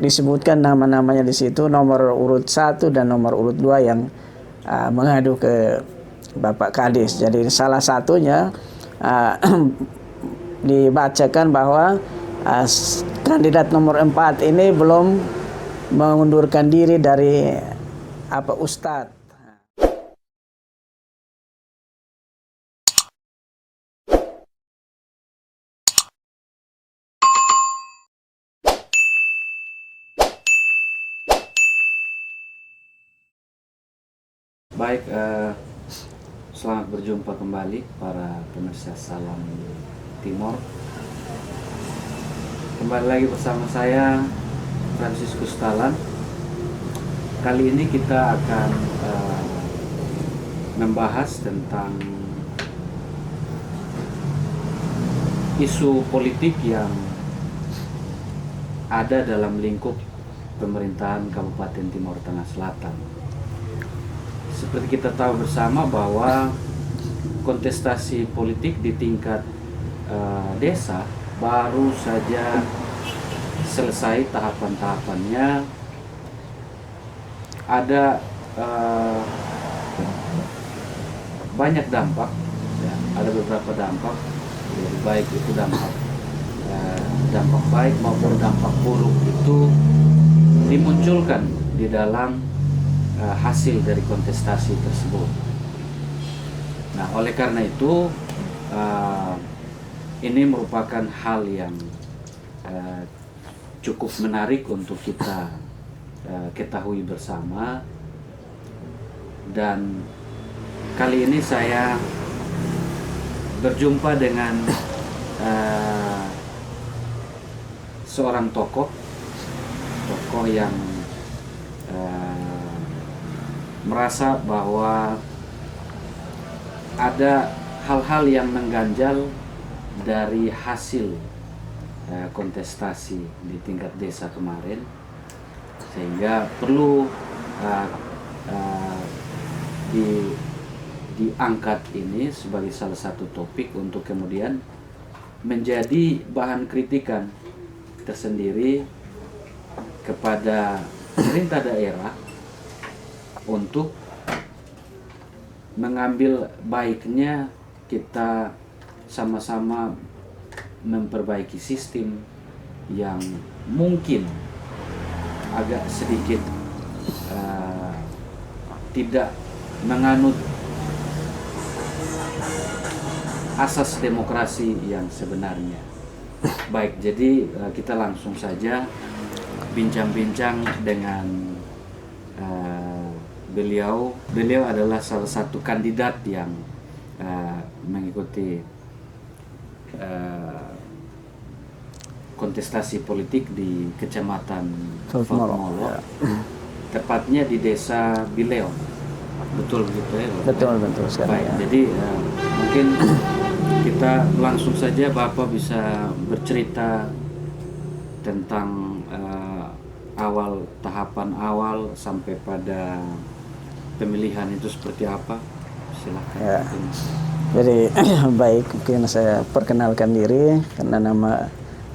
disebutkan nama-namanya di situ, nomor urut 1 dan nomor urut 2 yang mengadu ke Bapak Kadis. Jadi salah satunya dibacakan bahwa kandidat nomor 4 ini belum mengundurkan diri dari Ustadz. Baik, selamat berjumpa kembali para pemirsa Salam Timor. Kembali lagi bersama saya, Franciscus Talan. Kali ini kita akan membahas tentang isu politik yang ada dalam lingkup pemerintahan Kabupaten Timor Tengah Selatan. Seperti kita tahu bersama bahwa kontestasi politik di tingkat desa baru saja selesai tahapan-tahapannya. Ada banyak dampak, ya, ada beberapa dampak, jadi baik itu dampak baik maupun dampak buruk itu dimunculkan di dalam hasil dari kontestasi tersebut. Nah, oleh karena itu ini merupakan hal yang cukup menarik untuk kita ketahui bersama, dan kali ini saya berjumpa dengan seorang tokoh yang merasa bahwa ada hal-hal yang mengganjal dari hasil kontestasi di tingkat desa kemarin, sehingga perlu diangkat ini sebagai salah satu topik untuk kemudian menjadi bahan kritikan tersendiri kepada pemerintah daerah untuk mengambil baiknya kita sama-sama memperbaiki sistem yang mungkin agak sedikit tidak menganut asas demokrasi yang sebenarnya. Baik, jadi kita langsung saja bincang-bincang dengan beliau. Beliau adalah salah satu kandidat yang mengikuti kontestasi politik di Kecamatan Fatmolo, tepatnya di Desa Bileon. Betul begitu ya? Betul sekali. Baik, jadi mungkin kita langsung saja Bapak bisa bercerita tentang tahapan awal sampai pada pemilihan itu seperti apa? Silakan. Ya. Jadi baik, mungkin saya perkenalkan diri karena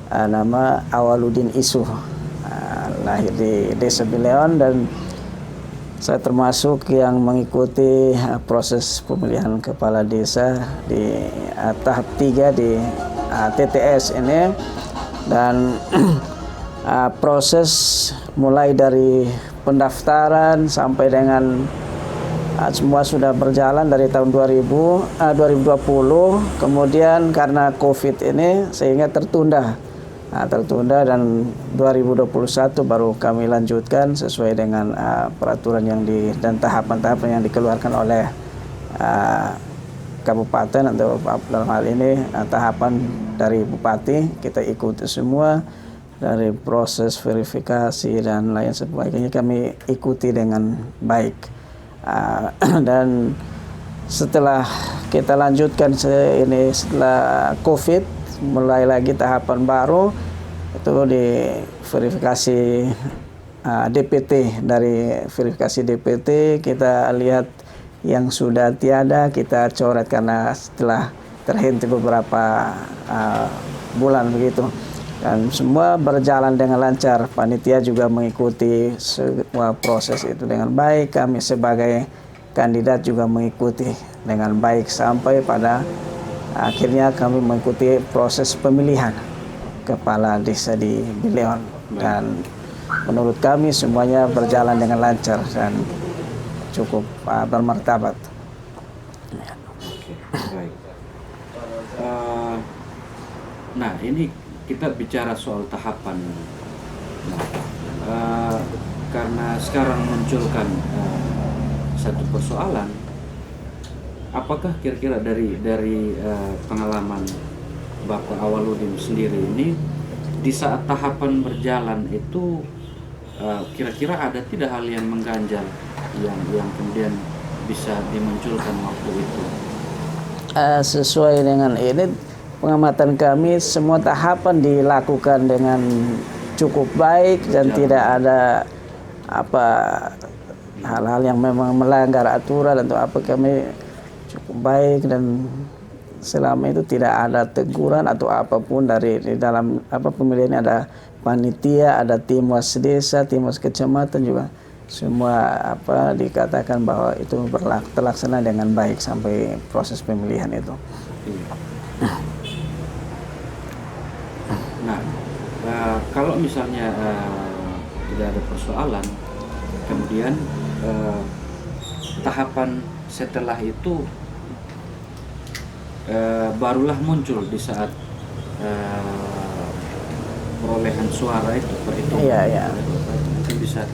nama Awaludin Isuh, lahir di Desa Bileon, dan saya termasuk yang mengikuti proses pemilihan kepala desa di tahap 3 di TTS ini, dan proses mulai dari pendaftaran sampai dengan semua sudah berjalan dari tahun 2020, kemudian karena COVID ini sehingga tertunda dan 2021 baru kami lanjutkan sesuai dengan peraturan dan tahapan-tahapan yang dikeluarkan oleh kabupaten, atau dalam hal ini tahapan dari bupati. Kita ikuti semua dari proses verifikasi dan lain sebagainya, kami ikuti dengan baik. Dan setelah kita lanjutkan setelah COVID, mulai lagi tahapan baru, itu di verifikasi DPT. Dari verifikasi DPT kita lihat yang sudah tiada kita coret karena setelah terhenti beberapa bulan begitu. dan semua berjalan dengan lancar. Panitia juga mengikuti semua proses itu dengan baik. Kami sebagai kandidat juga mengikuti dengan baik sampai pada akhirnya kami mengikuti proses pemilihan kepala desa di Bileon, dan menurut kami semuanya berjalan dengan lancar dan cukup bermartabat. Oke, baik. Nah, ini kita bicara soal tahapan. Nah, karena sekarang munculkan satu persoalan, apakah kira-kira dari pengalaman Bapak Awaludin sendiri ini, di saat tahapan berjalan itu kira-kira ada tidak hal yang mengganjal yang kemudian bisa dimunculkan waktu itu? Sesuai dengan ini, pengamatan kami semua tahapan dilakukan dengan cukup baik dan tidak ada hal-hal yang memang melanggar aturan atau apa. Kami cukup baik dan selama itu tidak ada teguran atau apapun dari di dalam pemilihan. Ada panitia, ada tim wasdesa, tim was kecamatan juga, semua dikatakan bahwa itu terlaksana dengan baik sampai proses pemilihan itu. Nah, kalau misalnya tidak ada persoalan, kemudian tahapan setelah itu barulah muncul di saat perolehan suara itu, perhitungan. Iya. Mungkin bisa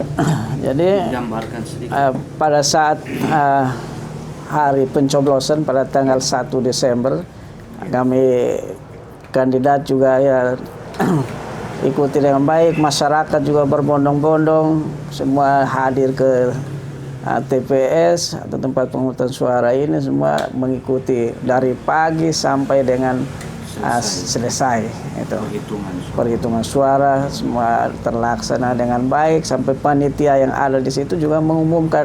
jadi gambarkan sedikit. Pada saat hari pencoblosan pada tanggal 1 Desember, kami kandidat juga ikuti dengan baik. Masyarakat juga berbondong-bondong semua hadir ke TPS atau tempat pemungutan suara ini, semua mengikuti dari pagi sampai dengan selesai itu perhitungan suara. Semua terlaksana dengan baik sampai panitia yang ada di situ juga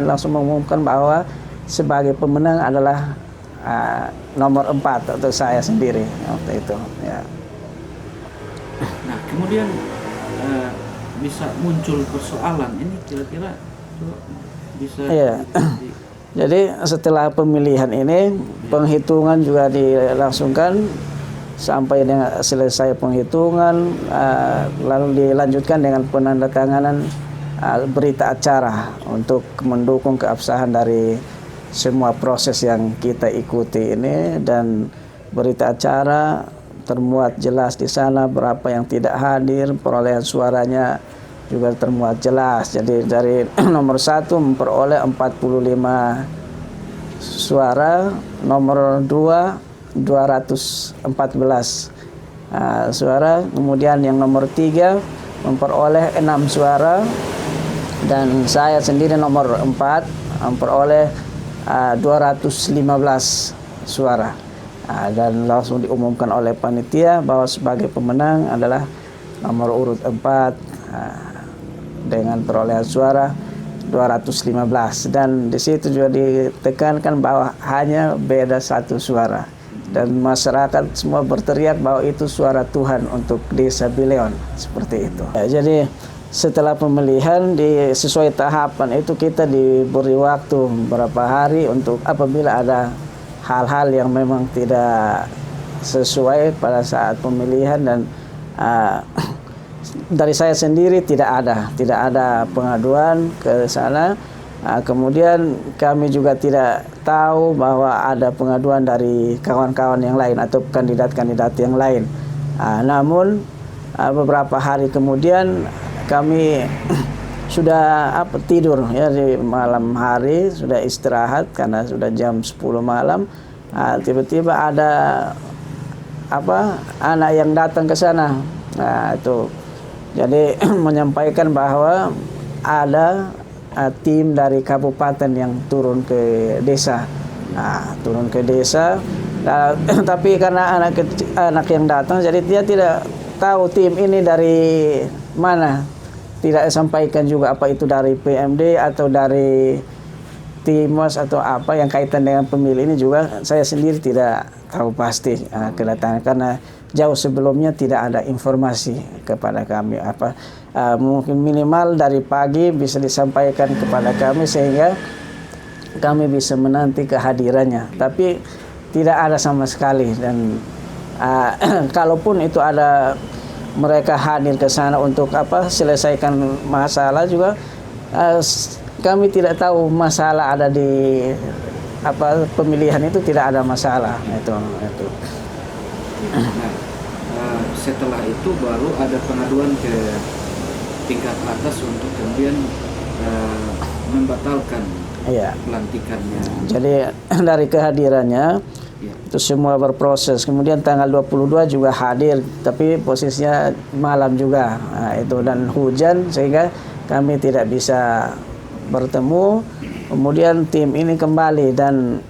langsung mengumumkan bahwa sebagai pemenang adalah nomor 4 atau saya sendiri waktu itu ya. Nah, kemudian bisa muncul persoalan ini kira-kira bisa Jadi setelah pemilihan ini, penghitungan juga dilangsungkan sampai dengan selesai penghitungan, lalu dilanjutkan dengan penandatanganan berita acara untuk mendukung keabsahan dari semua proses yang kita ikuti ini. Dan berita acara termuat jelas di sana berapa yang tidak hadir, perolehan suaranya juga termuat jelas. Jadi dari nomor 1 memperoleh 45 suara, nomor 2 214 suara, kemudian yang nomor 3 memperoleh 6 suara, dan saya sendiri nomor 4 memperoleh 215 suara. Dan langsung diumumkan oleh panitia bahwa sebagai pemenang adalah nomor urut 4 dengan perolehan suara 215, dan di situ juga ditekankan bahwa hanya beda 1 suara, dan masyarakat semua berteriak bahwa itu suara Tuhan untuk Desa Bileon, seperti itu. Jadi setelah pemilihan sesuai tahapan itu kita diberi waktu beberapa hari untuk apabila ada hal-hal yang memang tidak sesuai pada saat pemilihan, dan dari saya sendiri tidak ada pengaduan ke sana. Kemudian kami juga tidak tahu bahwa ada pengaduan dari kawan-kawan yang lain atau kandidat-kandidat yang lain. Namun beberapa hari kemudian kami sudah tidur ya di malam hari, sudah istirahat karena sudah jam 10 malam. Tiba-tiba ada anak yang datang ke sana. Itu jadi menyampaikan bahwa ada tim dari kabupaten yang turun ke desa. Turun ke desa. Tapi karena anak yang datang, jadi dia tidak tahu tim ini dari mana. Tidak sampaikan juga apa itu dari PMD atau dari Timos atau apa yang kaitan dengan pemilih ini juga saya sendiri tidak tahu pasti kedatangan, karena jauh sebelumnya tidak ada informasi kepada kami mungkin minimal dari pagi bisa disampaikan kepada kami sehingga kami bisa menanti kehadirannya, tapi tidak ada sama sekali. Dan kalaupun itu ada mereka hadir ke sana untuk selesaikan masalah juga, kami tidak tahu masalah ada di pemilihan itu, tidak ada masalah itu. Nah, setelah itu baru ada pengaduan ke tingkat atas untuk kemudian membatalkan pelantikannya. Jadi dari kehadirannya itu semua berproses. Kemudian tanggal 22 juga hadir, tapi posisinya malam juga itu, dan hujan sehingga kami tidak bisa bertemu. Kemudian tim ini kembali dan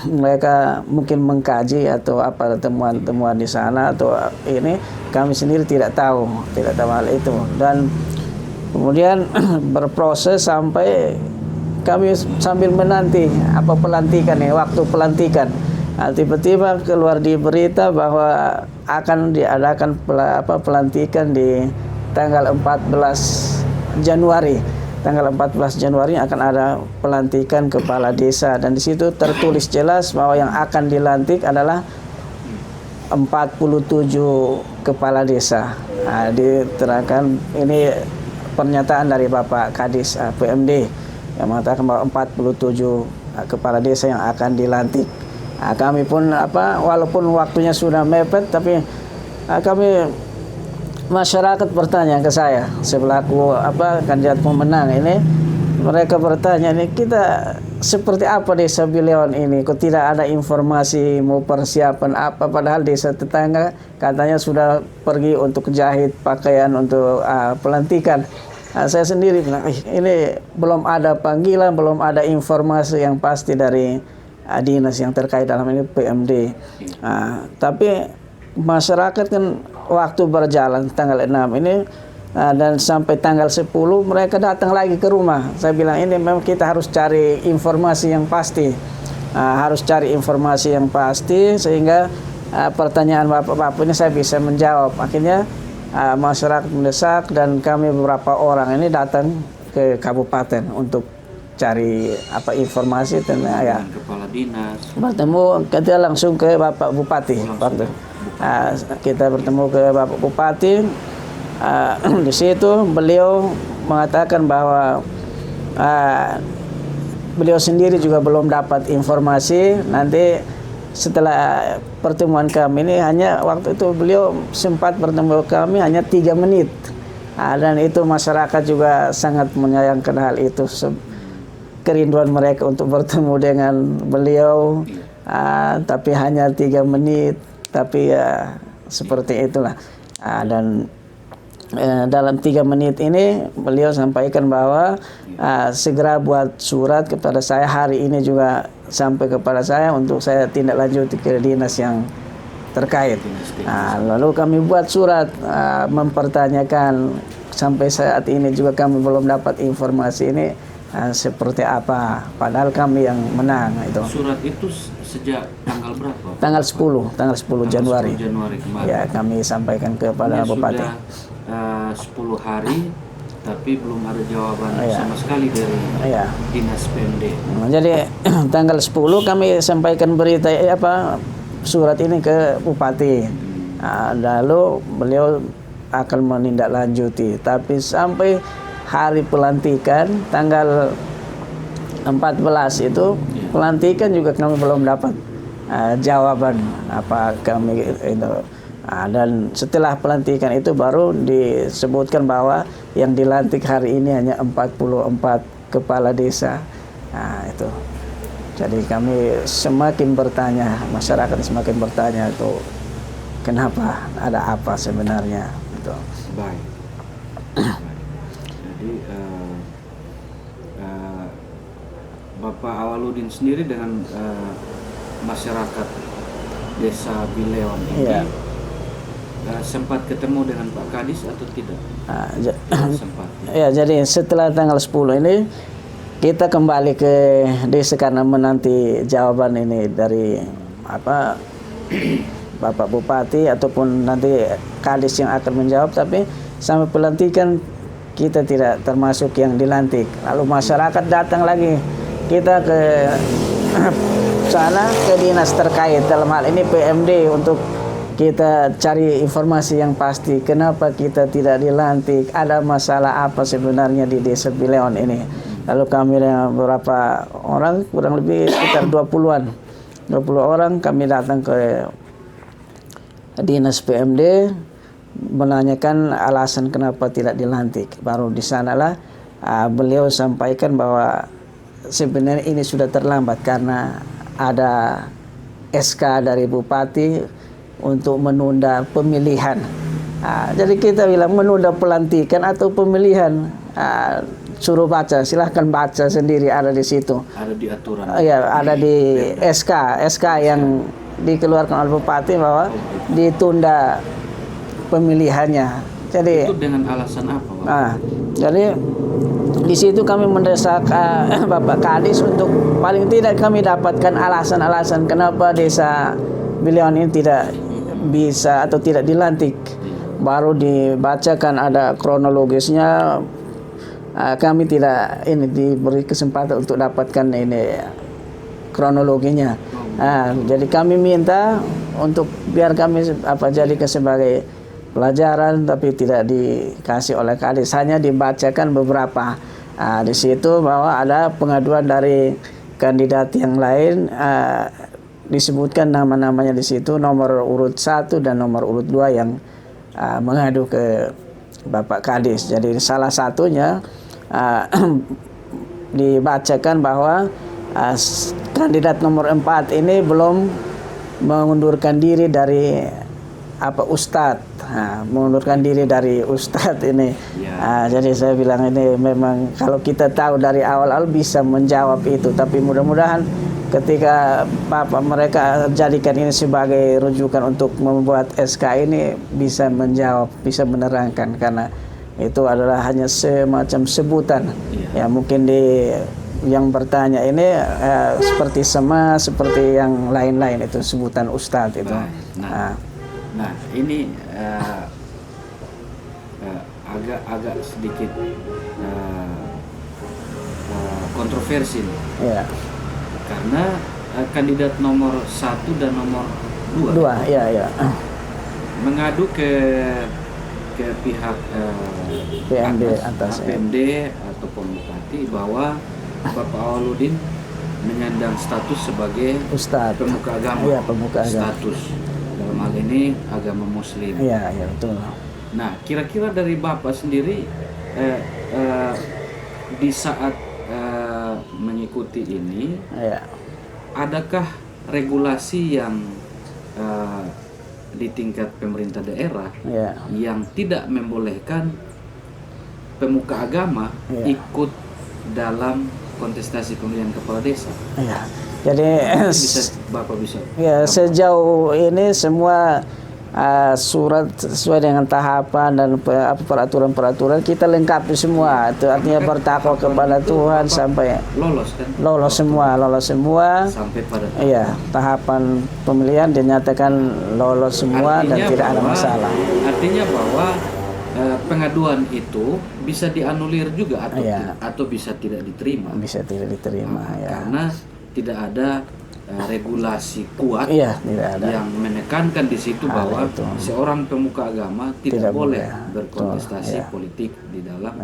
mereka mungkin mengkaji atau temuan-temuan di sana atau ini, kami sendiri tidak tahu hal itu. Dan kemudian berproses sampai kami sambil menanti pelantikan waktu pelantikan. Tiba-tiba keluar di berita bahwa akan diadakan pelantikan di tanggal 14 Januari. Tanggal 14 Januari akan ada pelantikan kepala desa, dan di situ tertulis jelas bahwa yang akan dilantik adalah 47 kepala desa. Diterangkan, ini pernyataan dari Bapak Kadis PMD yang mengatakan bahwa 47 kepala desa yang akan dilantik. Kami pun walaupun waktunya sudah mepet, tapi kami masyarakat bertanya ke saya sebelaku kandidat pemenang ini, mereka bertanya, ini kita seperti apa desa Bileon ini, kok tidak ada informasi mau persiapan padahal desa tetangga katanya sudah pergi untuk jahit pakaian untuk pelantikan. Saya sendiri bilang, ini belum ada panggilan, belum ada informasi yang pasti dari dinas yang terkait dalam ini PMD. Tapi masyarakat kan waktu berjalan tanggal 6 ini dan sampai tanggal 10 mereka datang lagi ke rumah. Saya bilang, ini memang kita harus cari informasi yang pasti. Harus cari informasi yang pasti sehingga pertanyaan Bapak-Bapak ini saya bisa menjawab. Akhirnya masyarakat mendesak dan kami beberapa orang ini datang ke kabupaten untuk cari informasi tentang kepala dinas. Bertemu kita langsung ke Bapak Bupati. Kita bertemu ke Bapak Bupati. Di situ beliau mengatakan bahwa beliau sendiri juga belum dapat informasi. Nanti setelah pertemuan kami ini, hanya waktu itu beliau sempat bertemu kami hanya 3 menit. Dan itu masyarakat juga sangat menyayangkan hal itu, kerinduan mereka untuk bertemu dengan beliau, tapi hanya 3 menit. Tapi seperti itulah. Dan dalam 3 menit ini beliau sampaikan bahwa segera buat surat kepada saya, hari ini juga sampai kepada saya untuk saya tindak lanjuti ke dinas yang terkait. Lalu kami buat surat mempertanyakan, sampai saat ini juga kami belum dapat informasi ini seperti apa, padahal kami yang menang itu. Surat itu sejak tanggal berapa? Tanggal 10 Januari. 10 Januari kemarin. Ya, kami sampaikan kepada Bupati. Sudah 10 hari tapi belum ada jawaban sama sekali dari dinas PMD. Jadi tanggal 10 kami sampaikan berita surat ini ke Bupati. Lalu beliau akan menindaklanjuti, tapi sampai hari pelantikan tanggal 14 itu pelantikan juga kami belum dapat jawaban apa kami itu. Dan setelah pelantikan itu baru disebutkan bahwa yang dilantik hari ini hanya 44 kepala desa. Itu. Jadi kami semakin bertanya, masyarakat semakin bertanya itu kenapa, ada apa sebenarnya itu. Baik. Jadi Bapak Awaludin sendiri dengan masyarakat desa Bileon ini sempat ketemu dengan Pak Kadis atau tidak? Sempat. Ya, jadi setelah tanggal 10 ini kita kembali ke desa karena menanti jawaban ini dari apa Bapak Bupati ataupun nanti Kadis yang akan menjawab. Tapi sampai pelantikan kita tidak termasuk yang dilantik. Lalu masyarakat datang lagi, kita ke sana, ke dinas terkait, dalam hal ini PMD, untuk kita cari informasi yang pasti kenapa kita tidak dilantik, ada masalah apa sebenarnya di Desa Bileon ini. Lalu kami dengan beberapa orang, kurang lebih sekitar 20 orang, kami datang ke dinas PMD menanyakan alasan kenapa tidak dilantik. Baru di sanalah beliau sampaikan bahwa sebenarnya ini sudah terlambat karena ada SK dari Bupati untuk menunda pemilihan. Jadi kita bilang menunda pelantikan atau pemilihan, suruh baca, silahkan baca sendiri, ada di situ. Ada di aturan. Ya, ada di SK yang dikeluarkan oleh Bupati bahwa ditunda pemilihannya. Jadi itu dengan alasan apa, Pak? Jadi di situ kami mendesak Bapak Kadis untuk paling tidak kami dapatkan alasan-alasan kenapa Desa Bileon ini tidak bisa atau tidak dilantik. Baru dibacakan ada kronologisnya. Kami tidak diberi kesempatan untuk dapatkan ini kronologinya. Jadi kami minta untuk biar kami jadikan sebagai pelajaran, tapi tidak dikasih oleh Kadis, hanya dibacakan beberapa. Di situ bahwa ada pengaduan dari kandidat yang lain, disebutkan nama-namanya di situ, nomor urut 1 dan nomor urut 2 yang mengadu ke Bapak Kadis. Jadi salah satunya dibacakan bahwa kandidat nomor 4 ini belum mengundurkan diri dari Ustadz, mengundurkan diri dari Ustadz ini. Jadi saya bilang ini memang kalau kita tahu dari awal-awal bisa menjawab itu, tapi mudah-mudahan ketika mereka jadikan ini sebagai rujukan untuk membuat SK ini bisa menjawab, bisa menerangkan, karena itu adalah hanya semacam sebutan. Ya mungkin yang bertanya ini seperti seperti yang lain-lain, itu sebutan Ustadz itu. Nah ini agak sedikit kontroversi nih. Ya. Karena kandidat nomor 1 dan nomor 2 ya. mengadu ke pihak PMD atas PMD ataupun Bupati bahwa Bapak Awaludin menyandang status sebagai Ustadz, pemuka agama. Iya, pemuka agama. Status dalam hal ini agama Muslim. Iya, betul. Nah, kira-kira dari Bapak sendiri di saat mengikuti ini, adakah regulasi yang di tingkat pemerintah daerah yang tidak membolehkan pemuka agama ikut dalam kontestasi pemilihan kepala desa? Jadi Bapak bisa. Sejauh ini semua surat sesuai dengan tahapan dan peraturan-peraturan kita lengkapi semua. Itu artinya bertakwa kepada Tuhan sampai lolos semua sampai pada tahapan pemilihan dinyatakan lolos semua. Artinya dan tidak ada masalah. Artinya bahwa pengaduan itu bisa dianulir juga atau bisa tidak diterima. Bisa tidak diterima karena tidak ada regulasi kuat tidak ada yang menekankan di situ bahwa seorang pemuka agama tidak boleh berkontestasi politik di dalam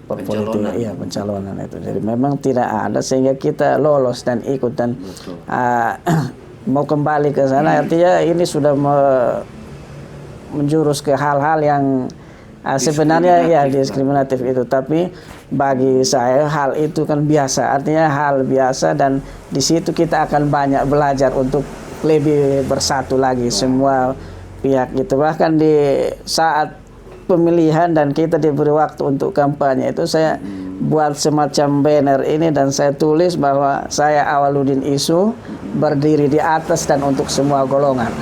pencalonan itu. Jadi memang tidak ada, sehingga kita lolos dan ikut dan mau kembali ke sana. Artinya ini sudah menjurus ke hal-hal yang sebenarnya diskriminatif itu, tapi bagi saya hal itu kan biasa, artinya hal biasa, dan di situ kita akan banyak belajar untuk lebih bersatu lagi semua pihak gitu. Bahkan di saat pemilihan dan kita diberi waktu untuk kampanye itu, saya buat semacam banner ini dan saya tulis bahwa saya Awaludin Isu berdiri di atas dan untuk semua golongan.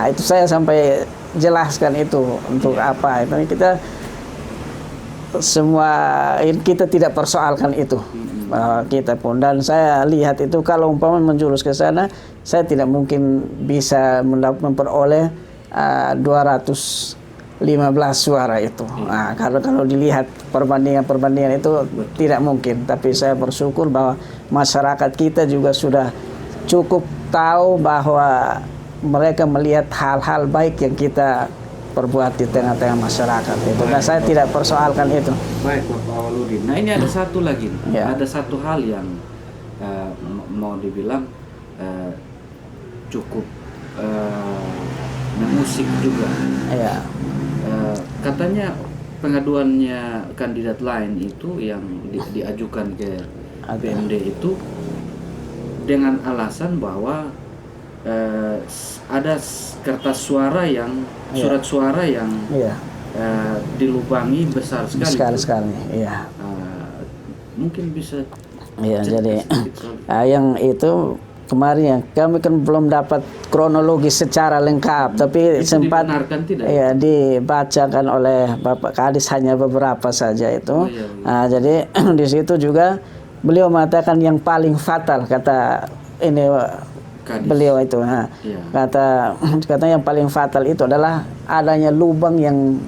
Itu saya sampai jelaskan itu untuk apa. Itu kita semua kita tidak persoalkan itu. Kita pun, dan saya lihat itu kalau umpama menjurus ke sana, saya tidak mungkin bisa memperoleh 215 suara itu. Nah, kalau dilihat perbandingan itu tidak mungkin. Tapi saya bersyukur bahwa masyarakat kita juga sudah cukup tahu bahwa mereka melihat hal-hal baik yang kita perbuat di tengah-tengah masyarakat itu. Nah, saya tidak persoalkan itu. Baik, Bapak Awaludin. Nah, ini ada satu lagi, Ya. ada satu hal yang mau dibilang cukup mengusik juga. Ya. Katanya pengaduannya kandidat lain itu yang diajukan ke BMD itu dengan alasan bahwa ada kertas suara yang surat suara yang dilubangi besar sekali. Sekali, iya. Mungkin bisa. Iya, jadi yang itu kemarin ya kami kan belum dapat kronologi secara lengkap, tapi Itu sempat dibenarkan tidak? ya dibacakan oleh Bapak Kadis hanya beberapa saja itu. Iya. Nah, jadi di situ juga beliau mengatakan yang paling fatal kata ini Kadis. beliau itu. Nah, Iya. kata yang paling fatal itu adalah adanya lubang yang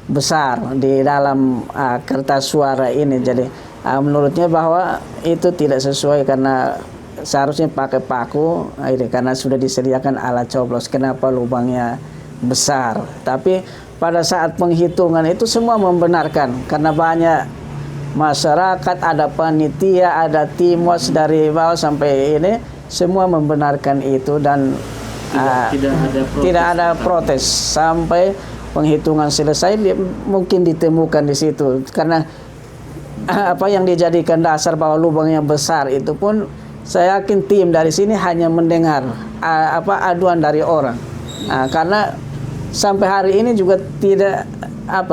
besar di dalam kertas suara ini. Jadi menurutnya bahwa itu tidak sesuai karena seharusnya pakai paku ini karena sudah disediakan alat coblos. Kenapa lubangnya besar? Tapi pada saat penghitungan itu semua membenarkan karena banyak masyarakat, ada panitia, ada timwas dari bawah sampai ini semua membenarkan itu dan tidak ada protes sampai penghitungan selesai. Mungkin ditemukan di situ karena apa yang dijadikan dasar bahwa lubangnya besar itu pun saya yakin tim dari sini hanya mendengar aduan dari orang. Karena sampai hari ini juga tidak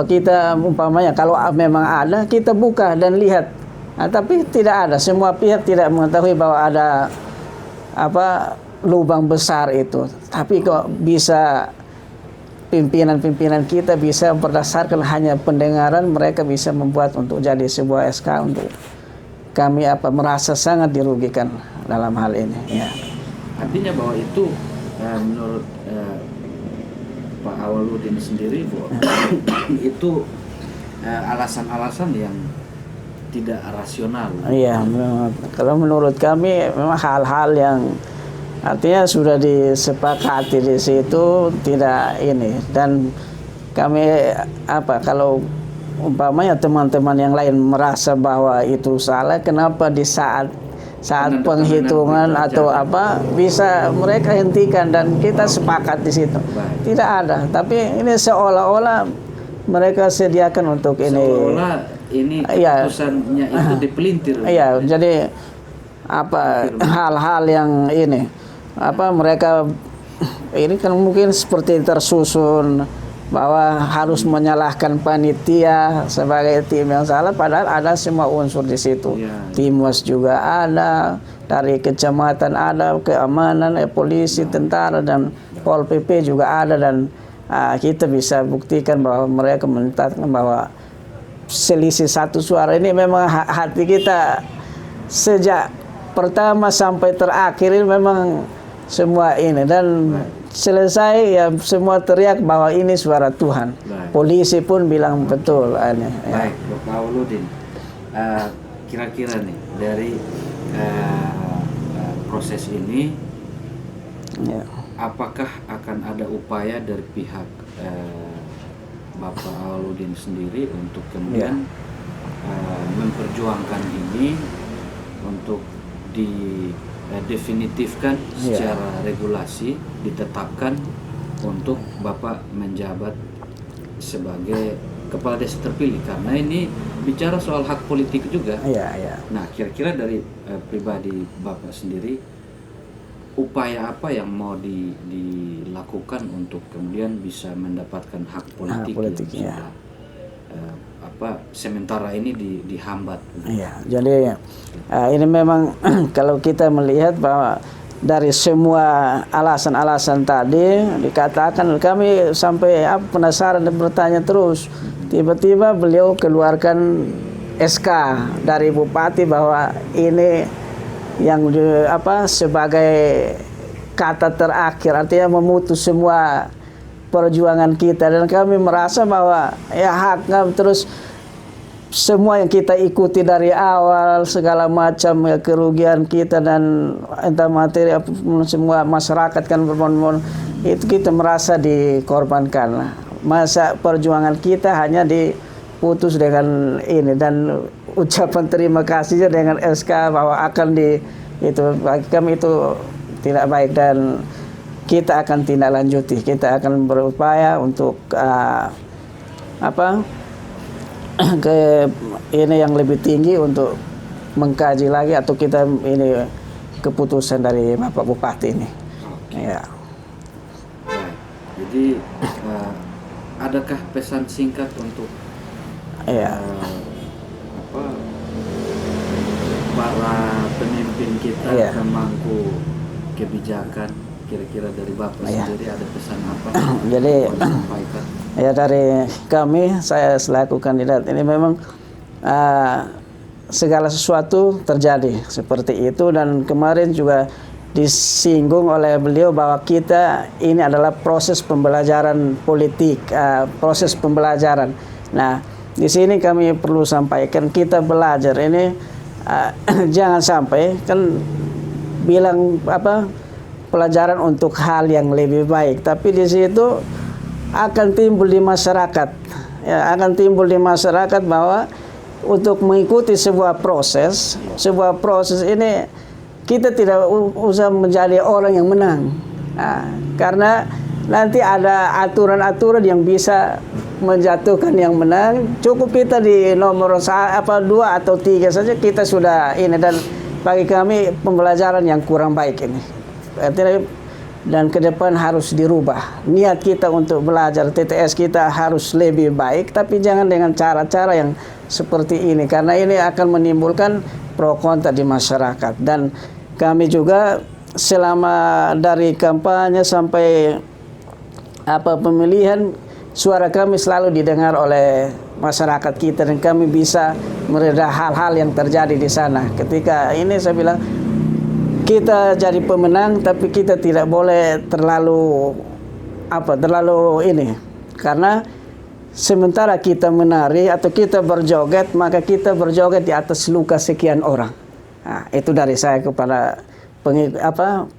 kita umpamanya kalau memang ada kita buka dan lihat. Tapi tidak ada, semua pihak tidak mengetahui bahwa ada lubang besar itu. Tapi kok bisa pimpinan-pimpinan kita bisa berdasarkan hanya pendengaran mereka bisa membuat untuk jadi sebuah SK untuk kami merasa sangat dirugikan dalam hal ini. Ya. Artinya bahwa itu menurut Pak Awaludin sendiri bahwa itu alasan-alasan yang tidak rasional. Iya, kalau menurut kami memang hal-hal yang artinya sudah disepakati di situ tidak ini, dan kami kalau umpamanya teman-teman yang lain merasa bahwa itu salah, kenapa di saat penghitungan atau bisa mereka hentikan dan kita sepakat di situ. Tidak ada, tapi ini seolah-olah mereka sediakan untuk ini. Seolah ini keputusannya itu dipelintir. Iya, jadi hal-hal yang ini mereka ini kan mungkin seperti tersusun bahwa harus menyalahkan panitia sebagai tim yang salah, padahal ada semua unsur di situ. Timwas juga ada, dari kecamatan ada, keamanan, polisi, tentara dan Pol PP juga ada, dan kita bisa buktikan bahwa mereka menetapkan bahwa selisih 1 suara ini memang hati kita sejak pertama sampai terakhir ini memang semua ini, dan selesai ya semua teriak bahwa ini suara Tuhan. Polisi pun bilang betul. Baik, Bapak Awaludin, kira-kira nih dari proses ini, apakah akan ada upaya dari pihak Bapak Awaludin sendiri untuk kemudian memperjuangkan ini untuk definitifkan secara regulasi, ditetapkan untuk Bapak menjabat sebagai kepala desa terpilih, karena ini bicara soal hak politik juga. Nah, kira-kira dari pribadi Bapak sendiri, upaya apa yang mau dilakukan untuk kemudian bisa mendapatkan hak politik yang sementara ini dihambat? Jadi ini memang kalau kita melihat bahwa dari semua alasan-alasan tadi dikatakan, kami sampai penasaran dan bertanya terus, tiba-tiba beliau keluarkan SK dari Bupati bahwa ini yang sebagai kata terakhir, artinya memutus semua perjuangan kita, dan kami merasa bahwa ya haknya terus semua yang kita ikuti dari awal, segala macam ya, kerugian kita dan entah materi apapun, semua masyarakat kan berbondong-bondong, itu kita merasa dikorbankan. Masa perjuangan kita hanya diputus dengan ini, dan ucapan terima kasihnya dengan SK bahwa akan itu bagi kami itu tidak baik, dan kita akan tindak lanjuti, kita akan berupaya untuk ke ini yang lebih tinggi untuk mengkaji lagi, atau kita ini keputusan dari Bapak Bupati ini. Ya. Baik. Jadi adakah pesan singkat untuk para pemimpin kita, pemangku kebijakan, kira-kira dari Bapak sendiri ada pesan apa jadi yang mau disampaikan? Ya, dari kami, saya selaku kandidat ini memang segala sesuatu terjadi seperti itu, dan kemarin juga disinggung oleh beliau bahwa kita ini adalah proses pembelajaran politik, proses pembelajaran. Nah, di sini kami perlu sampaikan, kita belajar ini jangan sampai kan bilang pelajaran untuk hal yang lebih baik, tapi di situ akan timbul di masyarakat, ya, akan timbul di masyarakat bahwa untuk mengikuti sebuah proses ini kita tidak usah menjadi orang yang menang, karena nanti ada aturan-aturan yang bisa menjatuhkan yang menang. Cukup kita di nomor 2 atau 3 saja kita sudah ini, dan bagi kami pembelajaran yang kurang baik ini. Dan ke depan harus dirubah niat kita untuk belajar. TTS kita harus lebih baik, tapi jangan dengan cara-cara yang seperti ini, karena ini akan menimbulkan pro kontra di masyarakat. Dan kami juga selama dari kampanye sampai pemilihan, suara kami selalu didengar oleh masyarakat kita, dan kami bisa mereda hal-hal yang terjadi di sana. Ketika ini saya bilang, kita jadi pemenang, tapi kita tidak boleh terlalu ini, karena sementara kita menari atau kita berjoget, maka kita berjoget di atas luka sekian orang. Nah, itu dari saya kepada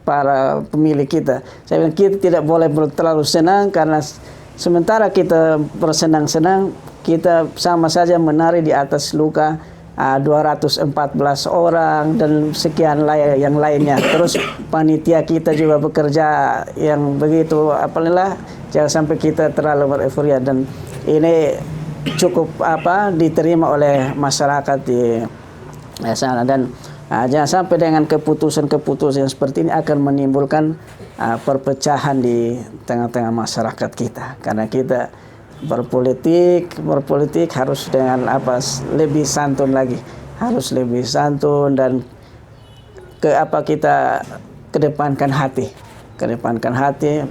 para pemilih kita. Saya bilang kita tidak boleh terlalu senang, karena sementara kita bersenang-senang, kita sama saja menari di atas luka 214 orang dan sekian yang lainnya. Terus panitia kita juga bekerja yang begitu jangan sampai kita terlalu bereforia, dan ini cukup diterima oleh masyarakat di sana, dan jangan sampai dengan keputusan seperti ini akan menimbulkan perpecahan di tengah-tengah masyarakat kita, karena kita berpolitik harus dengan lebih santun lagi, harus lebih santun, dan kita kedepankan hati,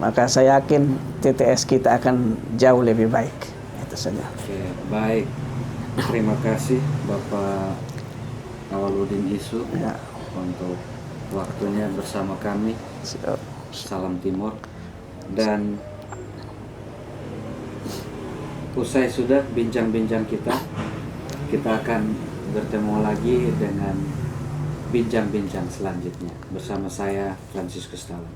maka saya yakin TTS kita akan jauh lebih baik. Itu saja. Oke, baik, terima kasih Bapak Awaludin Isu untuk waktunya bersama kami. Salam Timur. Dan usai sudah bincang-bincang kita akan bertemu lagi dengan bincang-bincang selanjutnya bersama saya Franciscus Talam.